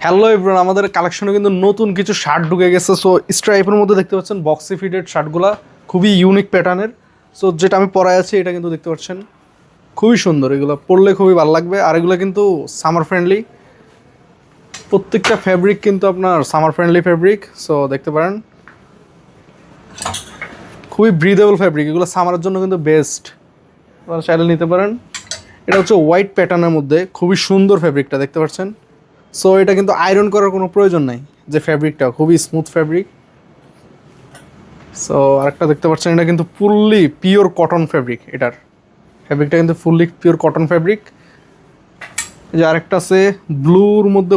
Hello everyone, আমাদের কালেকশনে কিন্তু নতুন কিছু শার্ট ঢুকে গেছে। সো স্ট্রাইপের মধ্যে দেখতে পাচ্ছেন বক্সি ফিটেড শার্টগুলা খুবই ইউনিক প্যাটার্নের। সো যেটা আমি পরাই আছি এটা কিন্তু দেখতে পাচ্ছেন খুবই সুন্দর, এগুলো পরলে খুবই ভালো লাগবে। আর এগুলো কিন্তু সামার ফ্রেন্ডলি, প্রত্যেকটা ফ্যাব্রিক কিন্তু আপনার সামার ফ্রেন্ডলি ফ্যাব্রিক। সো দেখতে পারেন খুবই ব্রিদেবল ফ্যাব্রিক, এগুলো সামারের জন্য কিন্তু বেস্ট, আপনারা চাইলে নিতে পারেন। এটা হচ্ছে হোয়াইট প্যাটার্নের মধ্যে খুবই সুন্দর ফ্যাব্রিকটা দেখতে পাচ্ছেন। সো এটা কিন্তু আয়রন করার কোনো প্রয়োজন নাই, যে ফ্যাব্রিকটা খুবই স্মুথ ফ্যাব্রিক। সো আরেকটা দেখতে পাচ্ছেন, এটা কিন্তু ফুললি পিওর কটন ফ্যাব্রিক, এটার ফ্যাব্রিকটা কিন্তু ফুললি পিওর কটন ফ্যাব্রিক। যে আরেকটা আছে ব্লুর মধ্যে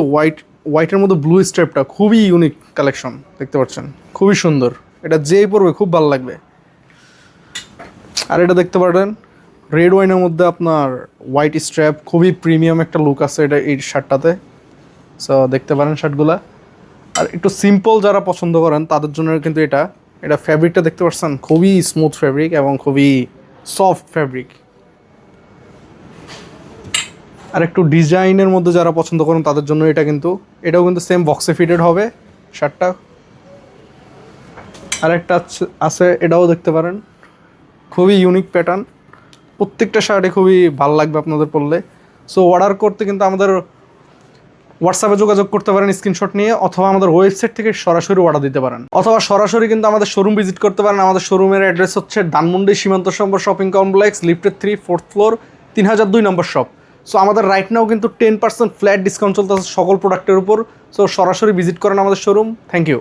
হোয়াইটের মধ্যে ব্লু স্ট্রাইপটা খুবই ইউনিক কালেকশন দেখতে পাচ্ছেন, খুবই সুন্দর, এটা যেই পরবে খুব ভালো লাগবে। আর এটা দেখতে পারেন রেড ওয়াইনের মধ্যে আপনার হোয়াইট স্ট্র্যাপ, খুবই প্রিমিয়াম একটা লুক আছে এটা এই শার্টটাতে। সো দেখতে পারেন শার্টগুলা। আর একটু সিম্পল যারা পছন্দ করেন তাদের জন্য কিন্তু এটা ফ্যাব্রিকটা দেখতে পাচ্ছেন খুবই স্মুথ ফ্যাব্রিক এবং খুবই সফট ফ্যাব্রিক। আর একটু ডিজাইনের মধ্যে যারা পছন্দ করেন তাদের জন্য এটাও কিন্তু সেম বক্সে ফিটেড হবে শার্টটা। আর একটা আছে, এটাও দেখতে পারেন খুবই ইউনিক প্যাটার্ন, প্রত্যেকটা শার্টে খুবই ভালো লাগবে আপনাদের পরলে। সো অর্ডার করতে কিন্তু আমাদের হোয়াটসঅ্যাপে যোগাযোগ করতে পারেন স্ক্রিনশট নিয়ে, অথবা আমাদের ওয়েবসাইট থেকে সরাসরি অর্ডার দিতে পারেন, অথবা সরাসরি কিন্তু আমাদের শোরুম ভিজিট করতে পারেন। আমাদের শোরুমের অ্যাড্রেস হচ্ছে ধানমন্ডি সীমান্ত সম্বর শপিং কমপ্লেক্স, লিফটেড 3, 4th floor, 3002 number shop. So আমাদের রাইট নাও কিন্তু 10% ফ্ল্যাট ডিসকাউন্ট চলতেছে সকল প্রোডাক্টের উপর। সো সরাসরি ভিজিট করেন আমাদের শোরুম। Thank you.